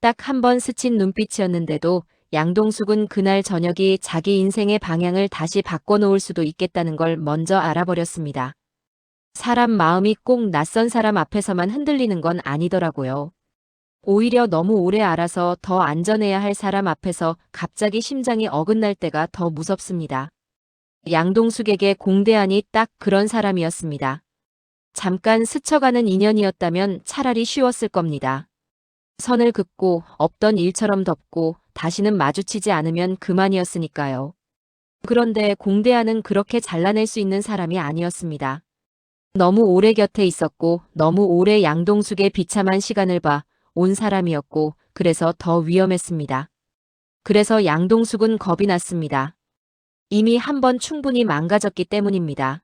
딱 한 번 스친 눈빛이었는데도 양동숙은 그날 저녁이 자기 인생의 방향을 다시 바꿔놓을 수도 있겠다는 걸 먼저 알아버렸습니다. 사람 마음이 꼭 낯선 사람 앞에서만 흔들리는 건 아니더라고요. 오히려 너무 오래 알아서 더 안전해야 할 사람 앞에서 갑자기 심장이 어긋날 때가 더 무섭습니다. 양동숙에게 공대안이 딱 그런 사람이었습니다. 잠깐 스쳐가는 인연이었다면 차라리 쉬웠을 겁니다. 선을 긋고 없던 일처럼 덮고 다시는 마주치지 않으면 그만이었으니까요. 그런데 공대안은 그렇게 잘라낼 수 있는 사람이 아니었습니다. 너무 오래 곁에 있었고 너무 오래 양동숙의 비참한 시간을 봐 온 사람이었고 그래서 더 위험했습니다. 그래서 양동숙은 겁이 났습니다. 이미 한 번 충분히 망가졌기 때문입니다.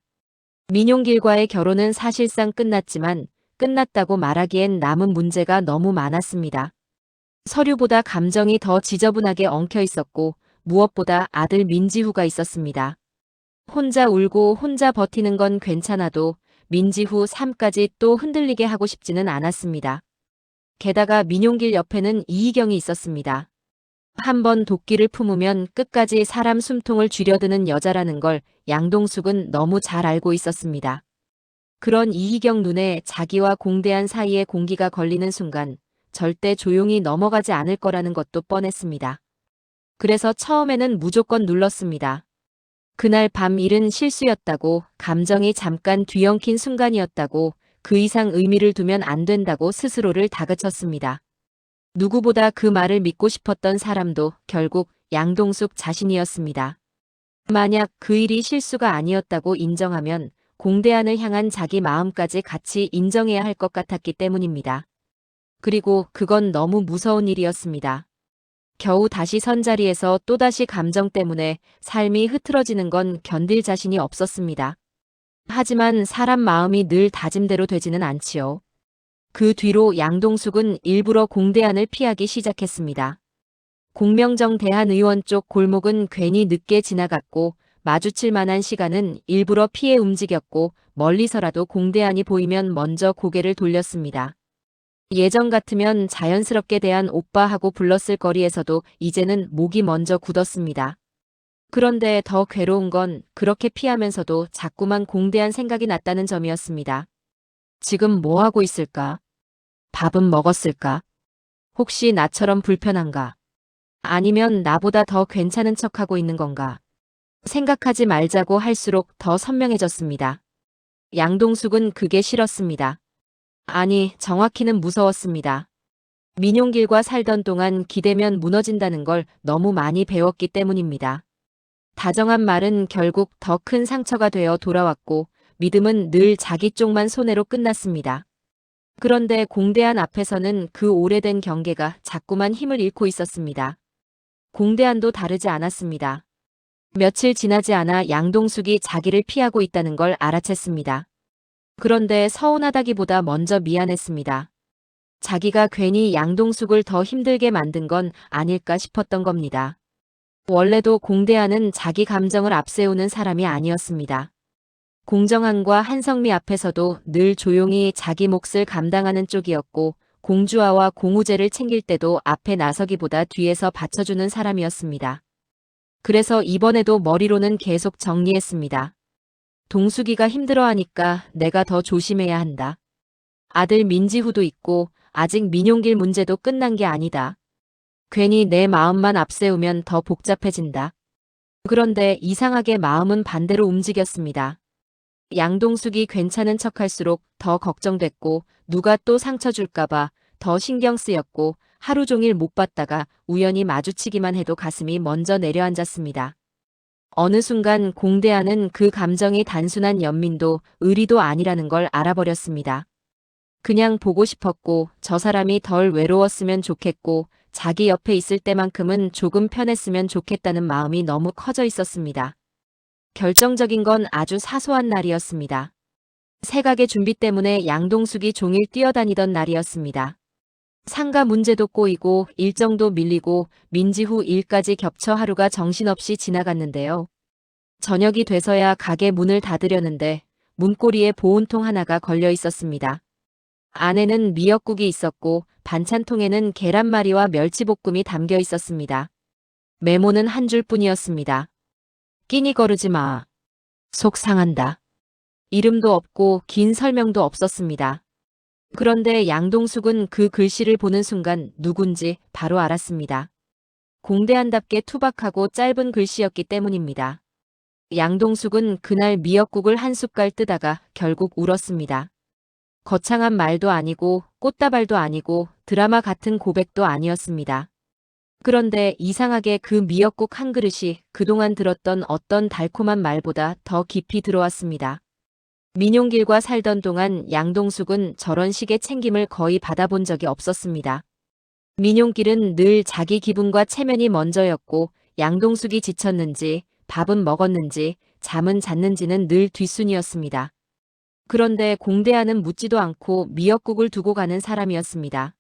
민용길과의 결혼은 사실상 끝났지만 끝났다고 말하기엔 남은 문제가 너무 많았습니다. 서류보다 감정이 더 지저분하게 엉켜 있었고 무엇보다 아들 민지후가 있었습니다. 혼자 울고 혼자 버티는 건 괜찮아도 민지후 삶까지 또 흔들리게 하고 싶지는 않았습니다. 게다가 민용길 옆에는 이희경이 있었습니다. 한번 도끼를 품으면 끝까지 사람 숨통을 쥐려드는 여자라는 걸 양동숙은 너무 잘 알고 있었습니다. 그런 이희경 눈에 자기와 공대안 사이의 공기가 걸리는 순간 절대 조용히 넘어가지 않을 거라는 것도 뻔했습니다. 그래서 처음에는 무조건 눌렀습니다. 그날 밤 일은 실수였다고, 감정이 잠깐 뒤엉킨 순간이었다고, 그 이상 의미를 두면 안 된다고 스스로를 다그쳤습니다. 누구보다 그 말을 믿고 싶었던 사람도 결국 양동숙 자신이었습니다. 만약 그 일이 실수가 아니었다고 인정하면 공대안을 향한 자기 마음까지 같이 인정해야 할 것 같았기 때문입니다. 그리고 그건 너무 무서운 일이었습니다. 겨우 다시 선 자리에서 또다시 감정 때문에 삶이 흐트러지는 건 견딜 자신이 없었습니다. 하지만 사람 마음이 늘 다짐대로 되지는 않지요. 그 뒤로 양동숙은 일부러 공대안을 피하기 시작했습니다. 공명정 대한의원 쪽 골목은 괜히 늦게 지나갔고 마주칠 만한 시간은 일부러 피해 움직였고 멀리서라도 공대안이 보이면 먼저 고개를 돌렸습니다. 예전 같으면 자연스럽게 대한 오빠하고 불렀을 거리에서도 이제는 목이 먼저 굳었습니다. 그런데 더 괴로운 건 그렇게 피하면서도 자꾸만 공대한 생각이 났다는 점이었습니다. 지금 뭐 하고 있을까? 밥은 먹었을까? 혹시 나처럼 불편한가? 아니면 나보다 더 괜찮은 척하고 있는 건가? 생각하지 말자고 할수록 더 선명해졌습니다. 양동숙은 그게 싫었습니다. 아니, 정확히는 무서웠습니다. 민용길과 살던 동안 기대면 무너진다는 걸 너무 많이 배웠기 때문입니다. 다정한 말은 결국 더 큰 상처가 되어 돌아왔고 믿음은 늘 자기 쪽만 손해로 끝났습니다. 그런데 공대안 앞에서는 그 오래된 경계가 자꾸만 힘을 잃고 있었습니다. 공대안도 다르지 않았습니다. 며칠 지나지 않아 양동숙이 자기를 피하고 있다는 걸 알아챘습니다. 그런데 서운하다기보다 먼저 미안했습니다. 자기가 괜히 양동숙을 더 힘들게 만든 건 아닐까 싶었던 겁니다. 원래도 공대안은 자기 감정을 앞세우는 사람이 아니었습니다. 공정한과 한성미 앞에서도 늘 조용히 자기 몫을 감당하는 쪽이었고 공주아와 공우제를 챙길 때도 앞에 나서기보다 뒤에서 받쳐주는 사람이었습니다. 그래서 이번에도 머리로는 계속 정리했습니다. 동숙이가 힘들어하니까 내가 더 조심해야 한다. 아들 민지후도 있고 아직 민용길 문제도 끝난 게 아니다. 괜히 내 마음만 앞세우면 더 복잡해진다. 그런데 이상하게 마음은 반대로 움직였습니다. 양동숙이 괜찮은 척할수록 더 걱정됐고 누가 또 상처 줄까봐 더 신경 쓰였고 하루 종일 못 봤다가 우연히 마주치기만 해도 가슴이 먼저 내려앉았습니다. 어느 순간 공대안은 그 감정이 단순한 연민도 의리도 아니라는 걸 알아버렸습니다. 그냥 보고 싶었고 저 사람이 덜 외로웠으면 좋겠고 자기 옆에 있을 때만큼은 조금 편했으면 좋겠다는 마음이 너무 커져 있었습니다. 결정적인 건 아주 사소한 날이었습니다. 새가게 준비 때문에 양동숙이 종일 뛰어다니던 날이었습니다. 상가 문제도 꼬이고 일정도 밀리고 민지후 일까지 겹쳐 하루가 정신없이 지나갔는데요. 저녁이 돼서야 가게 문을 닫으려는데 문고리에 보온통 하나가 걸려 있었습니다. 안에는 미역국이 있었고 반찬통에는 계란말이와 멸치볶음이 담겨 있었습니다. 메모는 한 줄뿐이었습니다. 끼니 거르지 마. 속 상한다. 이름도 없고 긴 설명도 없었습니다. 그런데 양동숙은 그 글씨를 보는 순간 누군지 바로 알았습니다. 공대한답게 투박하고 짧은 글씨였기 때문입니다. 양동숙은 그날 미역국을 한 숟갈 뜨다가 결국 울었습니다. 거창한 말도 아니고 꽃다발도 아니고 드라마 같은 고백도 아니었습니다. 그런데 이상하게 그 미역국 한 그릇이 그동안 들었던 어떤 달콤한 말보다 더 깊이 들어왔습니다. 민용길과 살던 동안 양동숙은 저런 식의 챙김을 거의 받아본 적이 없었습니다. 민용길은 늘 자기 기분과 체면이 먼저였고 양동숙이 지쳤는지 밥은 먹었는지 잠은 잤는지는 늘 뒷순이었습니다. 그런데 공대하는 묻지도 않고 미역국을 두고 가는 사람이었습니다.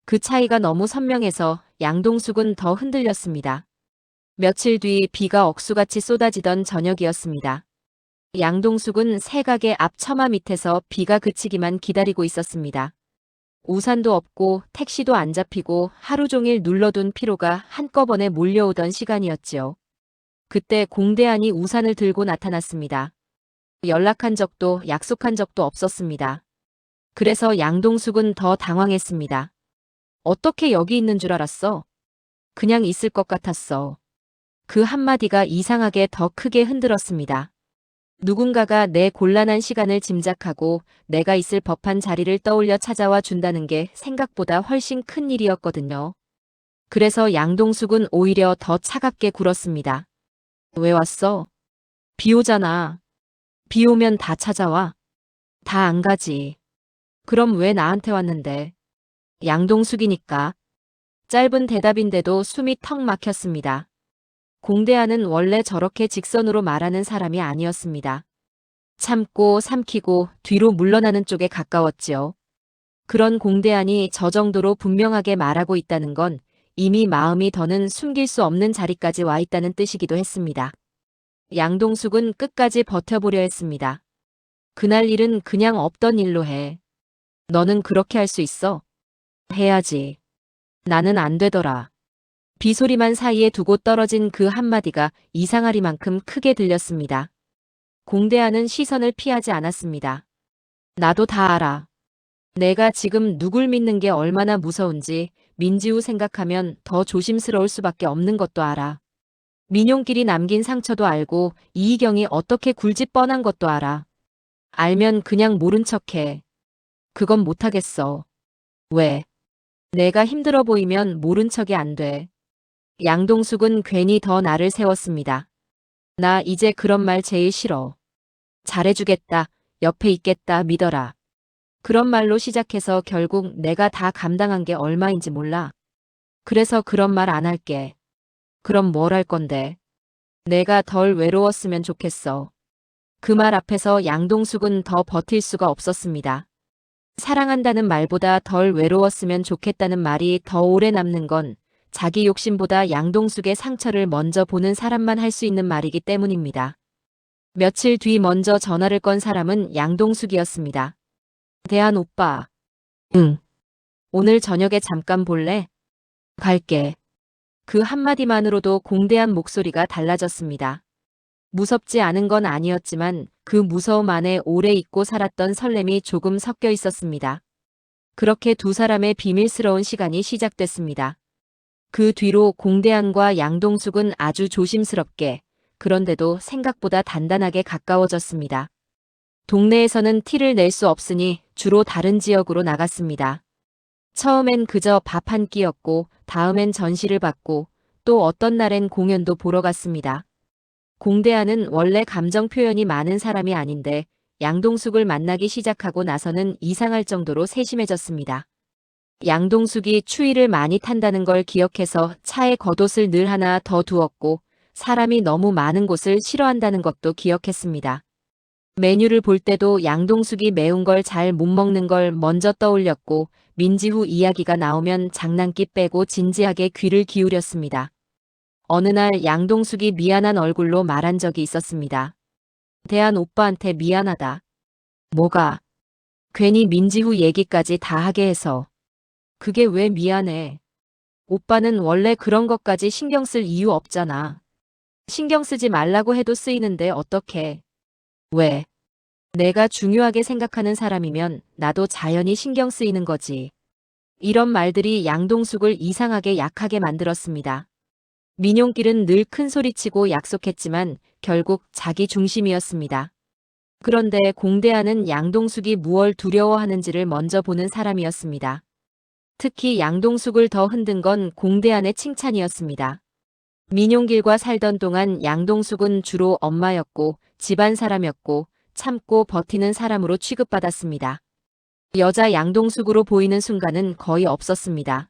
그 차이가 너무 선명해서 양동숙은 더 흔들렸습니다. 며칠 뒤 비가 억수같이 쏟아지던 저녁이었습니다. 양동숙은 새가게 앞 처마 밑에서 비가 그치기만 기다리고 있었습니다. 우산도 없고 택시도 안 잡히고 하루 종일 눌러둔 피로가 한꺼번에 몰려오던 시간이었지요. 그때 공대한이 우산을 들고 나타났습니다. 연락한 적도 약속한 적도 없었습니다. 그래서 양동숙은 더 당황했습니다. 어떻게 여기 있는 줄 알았어? 그냥 있을 것 같았어. 그 한마디가 이상하게 더 크게 흔들었습니다. 누군가가 내 곤란한 시간을 짐작하고 내가 있을 법한 자리를 떠올려 찾아와 준다는 게 생각보다 훨씬 큰 일이었거든요. 그래서 양동숙은 오히려 더 차갑게 굴었습니다. 왜 왔어? 비 오잖아. 비 오면 다 찾아와. 다 안 가지. 그럼 왜 나한테 왔는데? 양동숙이니까. 짧은 대답인데도 숨이 턱 막혔습니다. 공대하는 원래 저렇게 직선으로 말하는 사람이 아니었습니다. 참고 삼키고 뒤로 물러나는 쪽에 가까웠지요. 그런 공대한이 저 정도로 분명하게 말하고 있다는 건 이미 마음이 더는 숨길 수 없는 자리까지 와 있다는 뜻이기도 했습니다. 양동숙은 끝까지 버텨보려 했습니다. 그날 일은 그냥 없던 일로 해. 너는 그렇게 할 수 있어? 해야지. 나는 안 되더라. 비소리만 사이에 두고 떨어진 그 한마디가 이상하리만큼 크게 들렸습니다. 공대하는 시선을 피하지 않았습니다. 나도 다 알아. 내가 지금 누굴 믿는 게 얼마나 무서운지 민지우 생각하면 더 조심스러울 수밖에 없는 것도 알아. 민용길이 남긴 상처도 알고 이희경이 어떻게 굴지 뻔한 것도 알아. 알면 그냥 모른 척해. 그건 못하겠어. 왜? 내가 힘들어 보이면 모른 척이 안 돼. 양동숙은 괜히 더 나를 세웠습니다. 나 이제 그런 말 제일 싫어. 잘해주겠다. 옆에 있겠다. 믿어라. 그런 말로 시작해서 결국 내가 다 감당한 게 얼마인지 몰라. 그래서 그런 말 안 할게. 그럼 뭘 할 건데? 내가 덜 외로웠으면 좋겠어. 그 말 앞에서 양동숙은 더 버틸 수가 없었습니다. 사랑한다는 말보다 덜 외로웠으면 좋겠다는 말이 더 오래 남는 건 자기 욕심보다 양동숙의 상처를 먼저 보는 사람만 할 수 있는 말이기 때문입니다. 며칠 뒤 먼저 전화를 건 사람은 양동숙이었습니다. 대한 오빠. 응. 오늘 저녁에 잠깐 볼래? 갈게. 그 한마디만으로도 공대한 목소리가 달라졌습니다. 무섭지 않은 건 아니었지만 그 무서움 안에 오래 잊고 살았던 설렘이 조금 섞여 있었습니다. 그렇게 두 사람의 비밀스러운 시간이 시작됐습니다. 그 뒤로 공대한과 양동숙은 아주 조심스럽게, 그런데도 생각보다 단단하게 가까워졌습니다. 동네에서는 티를 낼 수 없으니 주로 다른 지역으로 나갔습니다. 처음엔 그저 밥 한 끼였고 다음엔 전시를 받고 또 어떤 날엔 공연도 보러 갔습니다. 공대하는 원래 감정 표현이 많은 사람이 아닌데 양동숙을 만나기 시작하고 나서는 이상할 정도로 세심해졌습니다. 양동숙이 추위를 많이 탄다는 걸 기억해서 차에 겉옷을 늘 하나 더 두었고 사람이 너무 많은 곳을 싫어한다는 것도 기억했습니다. 메뉴를 볼 때도 양동숙이 매운 걸 잘 못 먹는 걸 먼저 떠올렸고 민지후 이야기가 나오면 장난기 빼고 진지하게 귀를 기울였습니다. 어느 날 양동숙이 미안한 얼굴로 말한 적이 있었습니다. 대한 오빠한테 미안하다. 뭐가? 괜히 민지후 얘기까지 다 하게 해서. 그게 왜 미안해. 오빠는 원래 그런 것까지 신경 쓸 이유 없잖아. 신경 쓰지 말라고 해도 쓰이는데 어떡해. 왜? 내가 중요하게 생각하는 사람이면 나도 자연히 신경 쓰이는 거지. 이런 말들이 양동숙을 이상하게 약하게 만들었습니다. 민용길은 늘 큰 소리치고 약속했지만 결국 자기 중심이었습니다. 그런데 공대하는 양동숙이 무얼 두려워하는지를 먼저 보는 사람이었습니다. 특히 양동숙을 더 흔든 건 공대한의 칭찬이었습니다. 민용길과 살던 동안 양동숙은 주로 엄마였고 집안 사람이었고 참고 버티는 사람으로 취급받았습니다. 여자 양동숙으로 보이는 순간은 거의 없었습니다.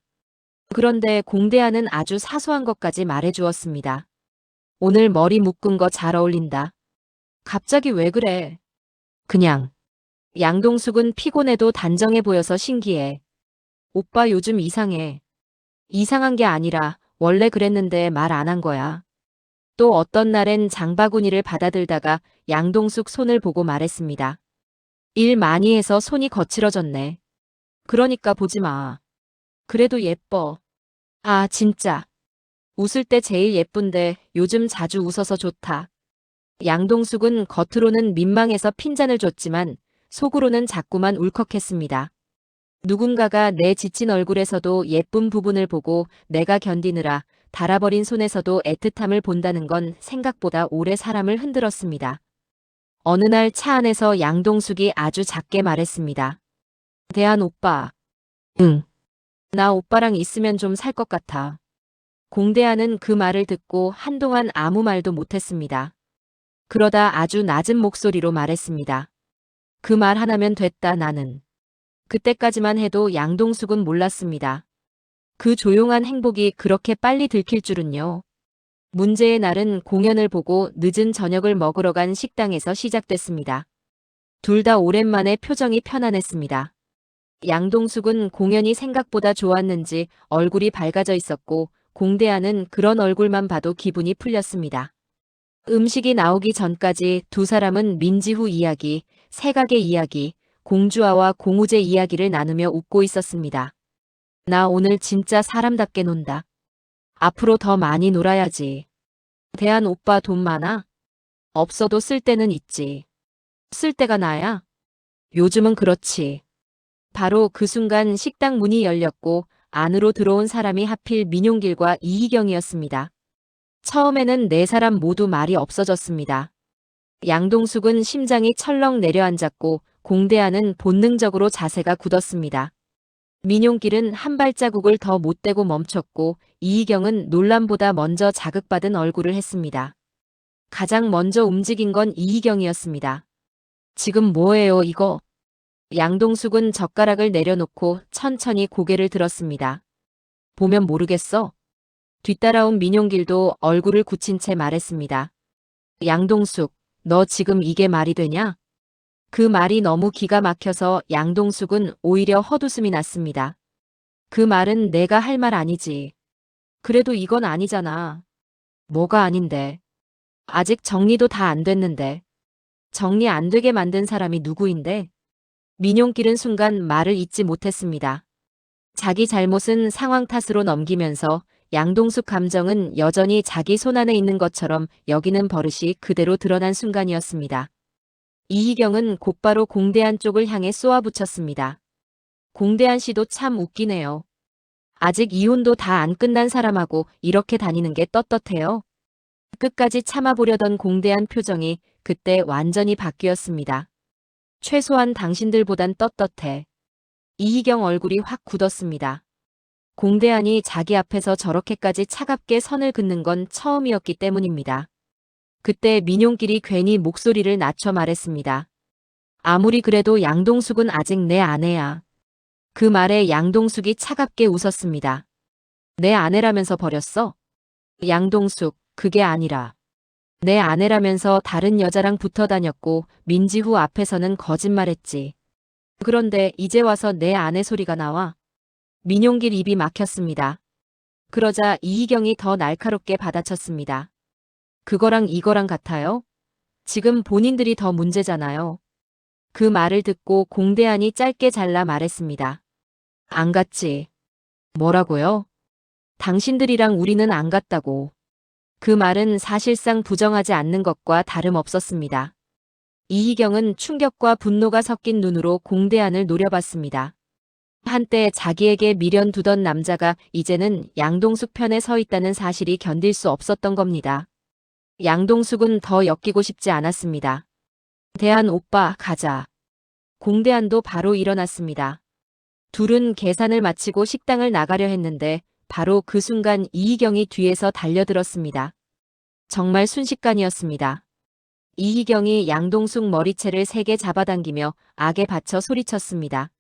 그런데 공대한은 아주 사소한 것까지 말해주었습니다. 오늘 머리 묶은 거 잘 어울린다. 갑자기 왜 그래? 그냥. 양동숙은 피곤해도 단정해 보여서 신기해. 오빠 요즘 이상해. 이상한 게 아니라 원래 그랬는데 말 안 한 거야. 또 어떤 날엔 장바구니를 받아들다가 양동숙 손을 보고 말했습니다. 일 많이 해서 손이 거칠어졌네. 그러니까 보지 마. 그래도 예뻐. 아, 진짜. 웃을 때 제일 예쁜데 요즘 자주 웃어서 좋다. 양동숙은 겉으로는 민망해서 핀잔을 줬지만 속으로는 자꾸만 울컥했습니다. 누군가가 내 지친 얼굴에서도 예쁜 부분을 보고 내가 견디느라 닳아버린 손에서도 애틋함을 본다는 건 생각보다 오래 사람을 흔들었습니다. 어느 날 차 안에서 양동숙이 아주 작게 말했습니다. 대한 오빠. 응. 나 오빠랑 있으면 좀 살 것 같아. 공대하는 그 말을 듣고 한동안 아무 말도 못했습니다. 그러다 아주 낮은 목소리로 말했습니다. 그 말 하나면 됐다 나는. 그때까지만 해도 양동숙은 몰랐습니다. 그 조용한 행복이 그렇게 빨리 들킬 줄은요. 문제의 날은 공연을 보고 늦은 저녁을 먹으러 간 식당에서 시작됐습니다. 둘 다 오랜만에 표정이 편안했습니다. 양동숙은 공연이 생각보다 좋았는지 얼굴이 밝아져 있었고 공대하는 그런 얼굴만 봐도 기분이 풀렸습니다. 음식이 나오기 전까지 두 사람은 민지후 이야기, 새각의 이야기, 공주아와 공우제 이야기를 나누며 웃고 있었습니다. 나 오늘 진짜 사람답게 논다. 앞으로 더 많이 놀아야지. 대한 오빠 돈 많아? 없어도 쓸 때는 있지. 쓸 때가 나야? 요즘은 그렇지. 바로 그 순간 식당 문이 열렸고 안으로 들어온 사람이 하필 민용길과 이희경이었습니다. 처음에는 네 사람 모두 말이 없어졌습니다. 양동숙은 심장이 철렁 내려앉았고 공대하는 본능적으로 자세가 굳었습니다. 민용길은 한 발자국을 더 못 떼고 멈췄고 이희경은 논란보다 먼저 자극받은 얼굴을 했습니다. 가장 먼저 움직인 건 이희경이었습니다. 지금 뭐예요 이거? 양동숙은 젓가락을 내려놓고 천천히 고개를 들었습니다. 보면 모르겠어? 뒤따라온 민용길도 얼굴을 굳힌 채 말했습니다. 양동숙, 너 지금 이게 말이 되냐? 그 말이 너무 기가 막혀서 양동숙은 오히려 헛웃음이 났습니다. 그 말은 내가 할 말 아니지. 그래도 이건 아니잖아. 뭐가 아닌데. 아직 정리도 다 안 됐는데. 정리 안 되게 만든 사람이 누구인데? 민용길은 순간 말을 잇지 못했습니다. 자기 잘못은 상황 탓으로 넘기면서 양동숙 감정은 여전히 자기 손안에 있는 것처럼 여기는 버릇이 그대로 드러난 순간이었습니다. 이희경은 곧바로 공대한 쪽을 향해 쏘아붙였습니다. 공대한 씨도 참 웃기네요. 아직 이혼도 다 안 끝난 사람하고 이렇게 다니는 게 떳떳해요. 끝까지 참아보려던 공대한 표정이 그때 완전히 바뀌었습니다. 최소한 당신들보단 떳떳해. 이희경 얼굴이 확 굳었습니다. 공대한이 자기 앞에서 저렇게까지 차갑게 선을 긋는 건 처음이었기 때문입니다. 그때 민용길이 괜히 목소리를 낮춰 말했습니다. 아무리 그래도 양동숙은 아직 내 아내야. 그 말에 양동숙이 차갑게 웃었습니다. 내 아내라면서 버렸어? 양동숙, 그게 아니라. 내 아내라면서 다른 여자랑 붙어 다녔고 민지후 앞에서는 거짓말했지. 그런데 이제 와서 내 아내 소리가 나와. 민용길 입이 막혔습니다. 그러자 이희경이 더 날카롭게 받아쳤습니다. 그거랑 이거랑 같아요? 지금 본인들이 더 문제잖아요. 그 말을 듣고 공대한이 짧게 잘라 말했습니다. 안 갔지. 뭐라고요? 당신들이랑 우리는 안 갔다고. 그 말은 사실상 부정하지 않는 것과 다름없었습니다. 이희경은 충격과 분노가 섞인 눈으로 공대한을 노려봤습니다. 한때 자기에게 미련 두던 남자가 이제는 양동숙 편에 서 있다는 사실이 견딜 수 없었던 겁니다. 양동숙은 더 엮이고 싶지 않았습니다. 대한 오빠, 가자. 공대한도 바로 일어났습니다. 둘은 계산을 마치고 식당을 나가려 했는데 바로 그 순간 이희경이 뒤에서 달려들었습니다. 정말 순식간이었습니다. 이희경이 양동숙 머리채를 세게 잡아당기며 악에 받쳐 소리쳤습니다.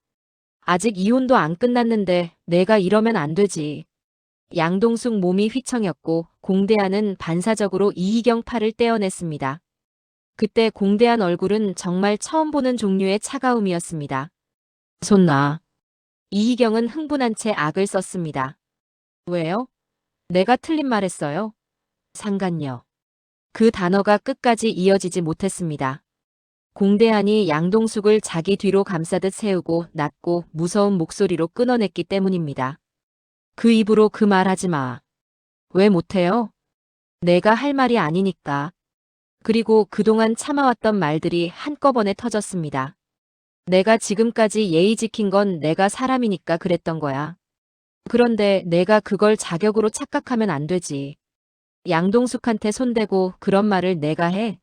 아직 이혼도 안 끝났는데 내가 이러면 안 되지. 양동숙 몸이 휘청였고 공대한은 반사적으로 이희경 팔을 떼어냈습니다. 그때 공대한 얼굴은 정말 처음 보는 종류의 차가움이었습니다. 손 놔. 이희경은 흥분한 채 악을 썼습니다. 왜요? 내가 틀린 말했어요? 상관요. 그 단어가 끝까지 이어지지 못했습니다. 공대한이 양동숙을 자기 뒤로 감싸듯 세우고 낮고 무서운 목소리로 끊어냈기 때문입니다. 그 입으로 그 말 하지 마. 왜 못해요? 내가 할 말이 아니니까. 그리고 그동안 참아왔던 말들이 한꺼번에 터졌습니다. 내가 지금까지 예의 지킨 건 내가 사람이니까 그랬던 거야. 그런데 내가 그걸 자격으로 착각하면 안 되지. 양동숙한테 손대고 그런 말을 내가 해?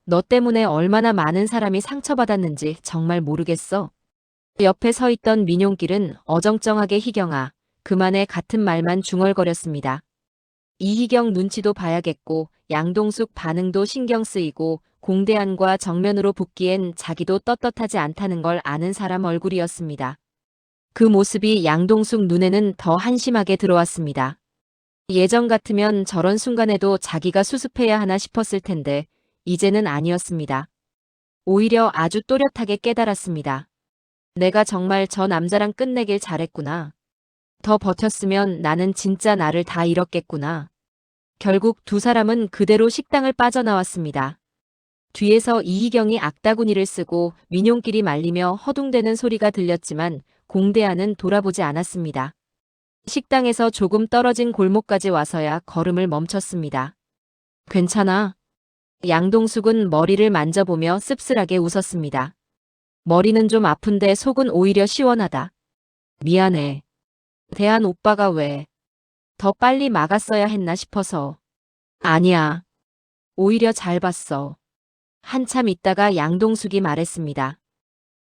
너 때문에 얼마나 많은 사람이 상처받았는지 정말 모르겠어. 옆에 서 있던 민용길은 어정쩡하게 희경아, 그만해 같은 말만 중얼거렸습니다. 이희경 눈치도 봐야겠고 양동숙 반응도 신경 쓰이고 공대한과 정면으로 붙기엔 자기도 떳떳하지 않다는 걸 아는 사람 얼굴이었습니다. 그 모습이 양동숙 눈에는 더 한심하게 들어왔습니다. 예전 같으면 저런 순간에도 자기가 수습해야 하나 싶었을 텐데 이제는 아니었습니다. 오히려 아주 또렷하게 깨달았습니다. 내가 정말 저 남자랑 끝내길 잘했구나. 더 버텼으면 나는 진짜 나를 다 잃었겠구나. 결국 두 사람은 그대로 식당을 빠져나왔습니다. 뒤에서 이희경이 악다구니를 쓰고 민용길이 말리며 허둥대는 소리가 들렸지만 공대한은 돌아보지 않았습니다. 식당에서 조금 떨어진 골목까지 와서야 걸음을 멈췄습니다. 괜찮아? 양동숙은 머리를 만져보며 씁쓸하게 웃었습니다. 머리는 좀 아픈데 속은 오히려 시원하다. 미안해. 대한 오빠가 왜? 더 빨리 막았어야 했나 싶어서. 아니야. 오히려 잘 봤어. 한참 있다가 양동숙이 말했습니다.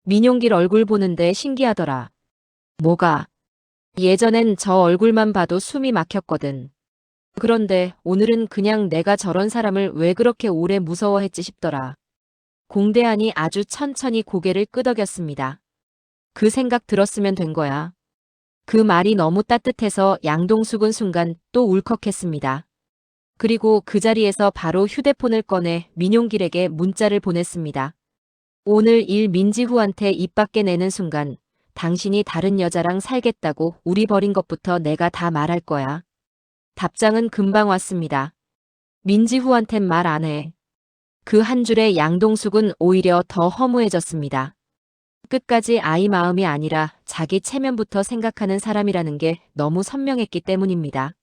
민용길 얼굴 보는데 신기하더라. 뭐가? 예전엔 저 얼굴만 봐도 숨이 막혔거든. 그런데 오늘은 그냥 내가 저런 사람을 왜 그렇게 오래 무서워했지 싶더라. 공대한이 아주 천천히 고개를 끄덕였습니다. 그 생각 들었으면 된 거야. 그 말이 너무 따뜻해서 양동숙은 순간 또 울컥했습니다. 그리고 그 자리에서 바로 휴대폰을 꺼내 민용길에게 문자를 보냈습니다. 오늘 일 민지후한테 입 밖에 내는 순간 당신이 다른 여자랑 살겠다고 우리 버린 것부터 내가 다 말할 거야. 답장은 금방 왔습니다. 민지후한텐 말 안 해. 그 한 줄에 양동숙은 오히려 더 허무해졌습니다. 끝까지 아이 마음이 아니라 자기 체면부터 생각하는 사람이라는 게 너무 선명했기 때문입니다.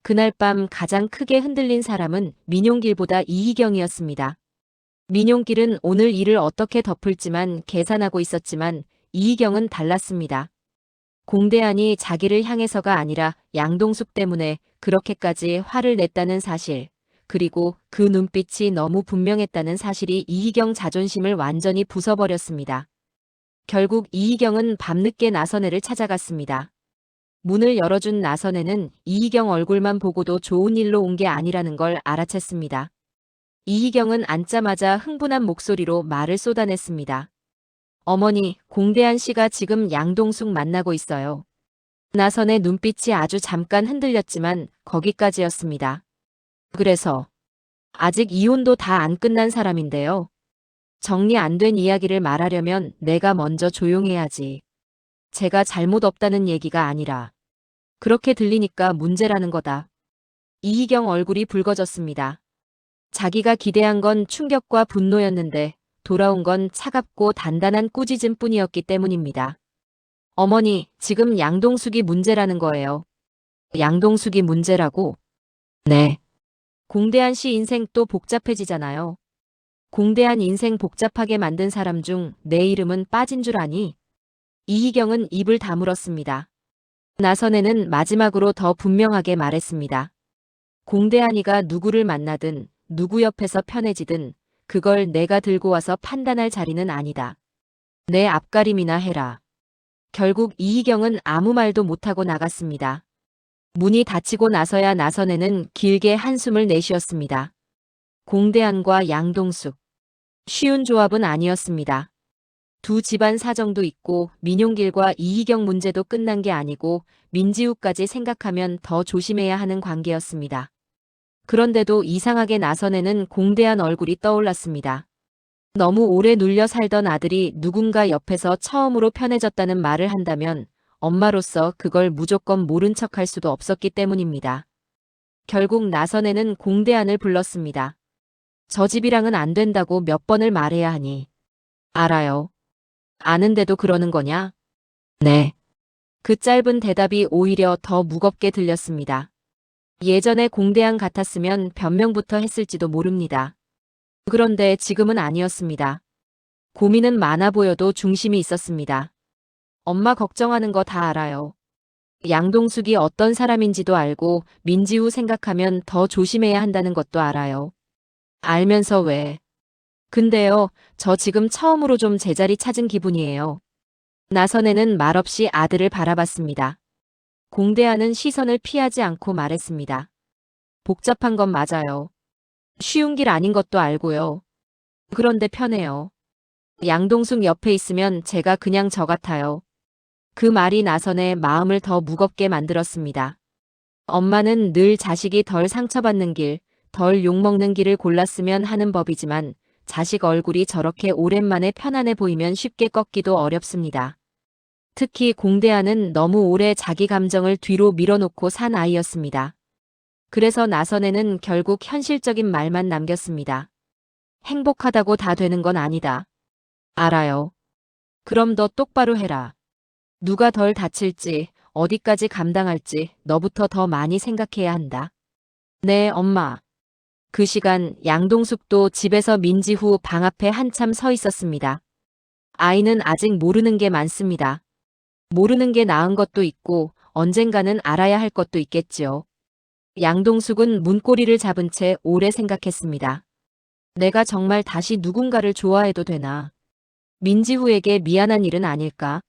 그날 밤 가장 크게 흔들린 사람은 민용길보다 이희경이었습니다. 민용길은 오늘 일을 어떻게 덮을지만 계산하고 있었지만 이희경은 달랐습니다. 공대한이 자기를 향해서가 아니라 양동숙 때문에 그렇게까지 화를 냈다는 사실, 그리고 그 눈빛이 너무 분명했다는 사실이 이희경 자존심을 완전히 부숴버렸습니다. 결국 이희경은 밤늦게 나선혜를 찾아갔습니다. 문을 열어준 나선혜는 이희경 얼굴만 보고도 좋은 일로 온 게 아니라는 걸 알아챘습니다. 이희경은 앉자마자 흥분한 목소리로 말을 쏟아냈습니다. 어머니, 공대한 씨가 지금 양동숙 만나고 있어요. 나선의 눈빛이 아주 잠깐 흔들렸지만 거기까지였습니다. 그래서 아직 이혼도 다 안 끝난 사람인데요. 정리 안 된 이야기를 말하려면 내가 먼저 조용해야지. 제가 잘못 없다는 얘기가 아니라 그렇게 들리니까 문제라는 거다. 이희경 얼굴이 붉어졌습니다. 자기가 기대한 건 충격과 분노였는데 돌아온 건 차갑고 단단한 꾸짖음 뿐이었기 때문입니다. 어머니, 지금 양동숙이 문제라는 거예요. 양동숙이 문제라고? 네. 공대한 씨 인생 또 복잡해지잖아요. 공대한 인생 복잡하게 만든 사람 중 내 이름은 빠진 줄 아니? 이희경은 입을 다물었습니다. 나선혜는 마지막으로 더 분명하게 말했습니다. 공대한이가 누구를 만나든 누구 옆에서 편해지든 그걸 내가 들고 와서 판단할 자리는 아니다. 내 앞가림이나 해라. 결국 이희경은 아무 말도 못하고 나갔습니다. 문이 닫히고 나서야 나선혜는 길게 한숨을 내쉬었습니다. 공대한과 양동숙. 쉬운 조합은 아니었습니다. 두 집안 사정도 있고 민용길과 이희경 문제도 끝난 게 아니고 민지우까지 생각하면 더 조심해야 하는 관계였습니다. 그런데도 이상하게 나선혜는 공대한 얼굴이 떠올랐습니다. 너무 오래 눌려 살던 아들이 누군가 옆에서 처음으로 편해졌다는 말을 한다면 엄마로서 그걸 무조건 모른 척할 수도 없었기 때문입니다. 결국 나선혜는 공대한을 불렀습니다. 저 집이랑은 안 된다고 몇 번을 말해야 하니. 알아요. 아는데도 그러는 거냐? 네. 그 짧은 대답이 오히려 더 무겁게 들렸습니다. 예전에 공대한 같았으면 변명부터 했을지도 모릅니다. 그런데 지금은 아니었습니다. 고민은 많아 보여도 중심이 있었습니다. 엄마 걱정하는 거 다 알아요. 양동숙이 어떤 사람인지도 알고 민지우 생각하면 더 조심해야 한다는 것도 알아요. 알면서 왜? 근데요, 저 지금 처음으로 좀 제자리 찾은 기분이에요. 나선혜는 말없이 아들을 바라봤습니다. 공대하는 시선을 피하지 않고 말했습니다. 복잡한 건 맞아요. 쉬운 길 아닌 것도 알고요. 그런데 편해요. 양동숙 옆에 있으면 제가 그냥 저 같아요. 그 말이 나선의 마음을 더 무겁게 만들었습니다. 엄마는 늘 자식이 덜 상처받는 길, 덜 욕먹는 길을 골랐으면 하는 법이지만 자식 얼굴이 저렇게 오랜만에 편안해 보이면 쉽게 꺾기도 어렵습니다. 특히 공대하는 너무 오래 자기 감정을 뒤로 밀어놓고 산 아이였습니다. 그래서 나선혜는 결국 현실적인 말만 남겼습니다. 행복하다고 다 되는 건 아니다. 알아요. 그럼 너 똑바로 해라. 누가 덜 다칠지, 어디까지 감당할지 너부터 더 많이 생각해야 한다. 네, 엄마. 그 시간 양동숙도 집에서 민지후 방 앞에 한참 서 있었습니다. 아이는 아직 모르는 게 많습니다. 모르는 게 나은 것도 있고 언젠가는 알아야 할 것도 있겠지요. 양동숙은 문고리를 잡은 채 오래 생각했습니다. 내가 정말 다시 누군가를 좋아해도 되나? 민지후에게 미안한 일은 아닐까?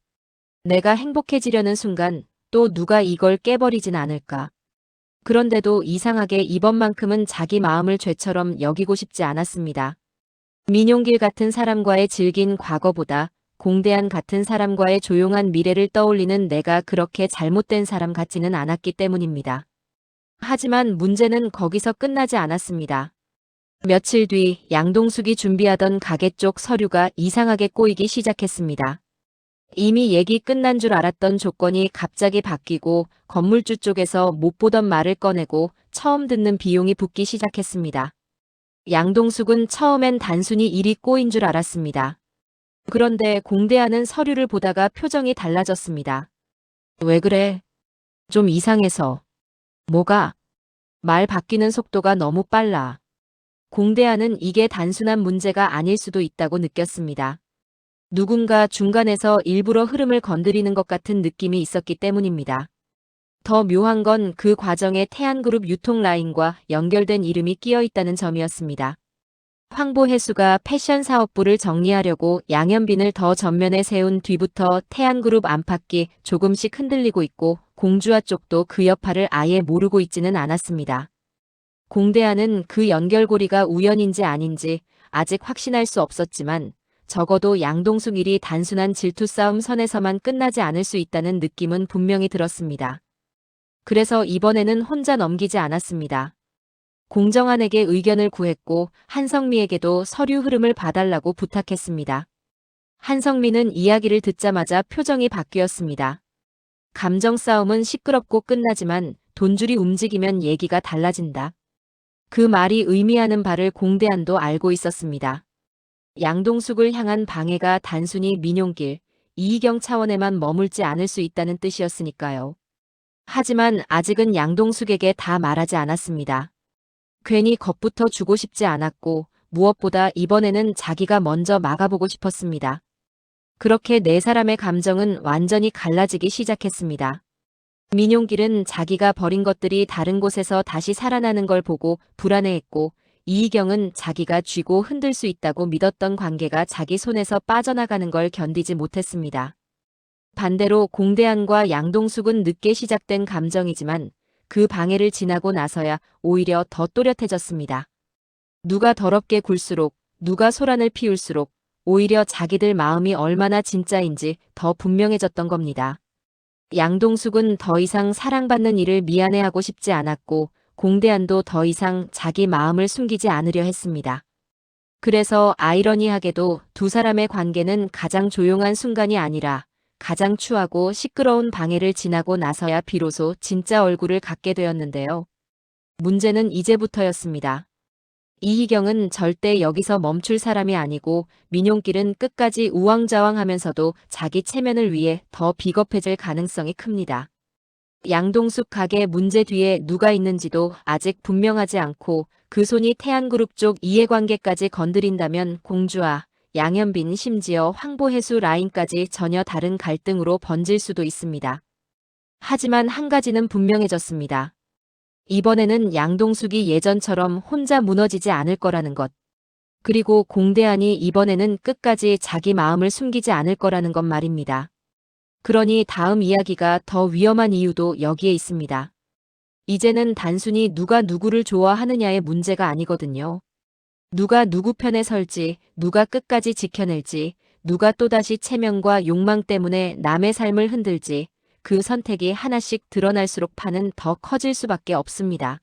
내가 행복해지려는 순간 또 누가 이걸 깨버리진 않을까? 그런데도 이상하게 이번만큼은 자기 마음을 죄처럼 여기고 싶지 않았습니다. 민용길 같은 사람과의 질긴 과거보다 공대한 같은 사람과의 조용한 미래를 떠올리는 내가 그렇게 잘못된 사람 같지는 않았기 때문입니다. 하지만 문제는 거기서 끝나지 않았습니다. 며칠 뒤 양동숙이 준비하던 가게 쪽 서류가 이상하게 꼬이기 시작했습니다. 이미 얘기 끝난 줄 알았던 조건이 갑자기 바뀌고 건물주 쪽에서 못 보던 말을 꺼내고 처음 듣는 비용이 붙기 시작했습니다. 양동숙은 처음엔 단순히 일이 꼬인 줄 알았습니다. 그런데 공대하는 서류를 보다가 표정이 달라졌습니다. 왜 그래? 좀 이상해서. 뭐가? 말 바뀌는 속도가 너무 빨라. 공대하는 이게 단순한 문제가 아닐 수도 있다고 느꼈습니다. 누군가 중간에서 일부러 흐름을 건드리는 것 같은 느낌이 있었기 때문입니다. 더 묘한 건 그 과정에 태안그룹 유통 라인과 연결된 이름이 끼어 있다는 점이었습니다. 황보혜수가 패션 사업부를 정리하려고 양현빈을 더 전면에 세운 뒤부터 태안그룹 안팎이 조금씩 흔들리고 있고 공주아 쪽도 그 여파를 아예 모르고 있지는 않았습니다. 공대하는 그 연결고리가 우연인지 아닌지 아직 확신할 수 없었지만 적어도 양동숙 일이 단순한 질투 싸움 선에서만 끝나지 않을 수 있다는 느낌은 분명히 들었습니다. 그래서 이번에는 혼자 넘기지 않았습니다. 공정한에게 의견을 구했고 한성미에게도 서류 흐름을 봐달라고 부탁했습니다. 한성미는 이야기를 듣자마자 표정이 바뀌었습니다. 감정 싸움은 시끄럽고 끝나지만 돈줄이 움직이면 얘기가 달라진다. 그 말이 의미하는 바를 공대한도 알고 있었습니다. 양동숙을 향한 방해가 단순히 민용길, 이희경 차원에만 머물지 않을 수 있다는 뜻이었으니까요. 하지만 아직은 양동숙에게 다 말하지 않았습니다. 괜히 겁부터 주고 싶지 않았고 무엇보다 이번에는 자기가 먼저 막아보고 싶었습니다. 그렇게 네 사람의 감정은 완전히 갈라지기 시작했습니다. 민용길은 자기가 버린 것들이 다른 곳에서 다시 살아나는 걸 보고 불안해했고, 이희경은 자기가 쥐고 흔들 수 있다고 믿었던 관계가 자기 손에서 빠져나가는 걸 견디지 못했습니다. 반대로 공대한과 양동숙은 늦게 시작된 감정이지만 그 방해를 지나고 나서야 오히려 더 또렷해졌습니다. 누가 더럽게 굴수록, 누가 소란을 피울수록 오히려 자기들 마음이 얼마나 진짜인지 더 분명해졌던 겁니다. 양동숙은 더 이상 사랑받는 일을 미안해하고 싶지 않았고, 공대한도 더 이상 자기 마음을 숨기지 않으려 했습니다. 그래서 아이러니하게도 두 사람의 관계는 가장 조용한 순간이 아니라 가장 추하고 시끄러운 방해를 지나고 나서야 비로소 진짜 얼굴을 갖게 되었는데요. 문제는 이제부터였습니다. 이희경은 절대 여기서 멈출 사람이 아니고, 민용길은 끝까지 우왕좌왕하면서도 자기 체면을 위해 더 비겁해질 가능성이 큽니다. 양동숙 가게 문제 뒤에 누가 있는지도 아직 분명하지 않고, 그 손이 태안그룹 쪽 이해관계까지 건드린다면 공주와 양현빈, 심지어 황보혜수 라인까지 전혀 다른 갈등으로 번질 수도 있습니다. 하지만 한 가지는 분명해졌습니다. 이번에는 양동숙이 예전처럼 혼자 무너지지 않을 거라는 것. 그리고 공대한이 이번에는 끝까지 자기 마음을 숨기지 않을 거라는 것 말입니다. 그러니 다음 이야기가 더 위험한 이유도 여기에 있습니다. 이제는 단순히 누가 누구를 좋아하느냐의 문제가 아니거든요. 누가 누구 편에 설지, 누가 끝까지 지켜낼지, 누가 또다시 체면과 욕망 때문에 남의 삶을 흔들지, 그 선택이 하나씩 드러날수록 판은 더 커질 수밖에 없습니다.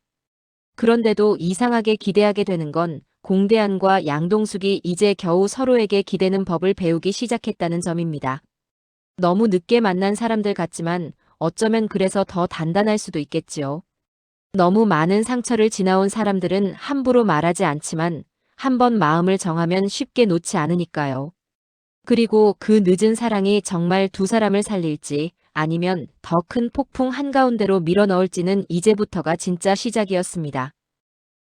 그런데도 이상하게 기대하게 되는 건 공대한과 양동숙이 이제 겨우 서로에게 기대는 법을 배우기 시작했다는 점입니다. 너무 늦게 만난 사람들 같지만 어쩌면 그래서 더 단단할 수도 있겠지요. 너무 많은 상처를 지나온 사람들은 함부로 말하지 않지만 한번 마음을 정하면 쉽게 놓지 않으니까요. 그리고 그 늦은 사랑이 정말 두 사람을 살릴지 아니면 더 큰 폭풍 한가운데로 밀어넣을지는 이제부터가 진짜 시작이었습니다.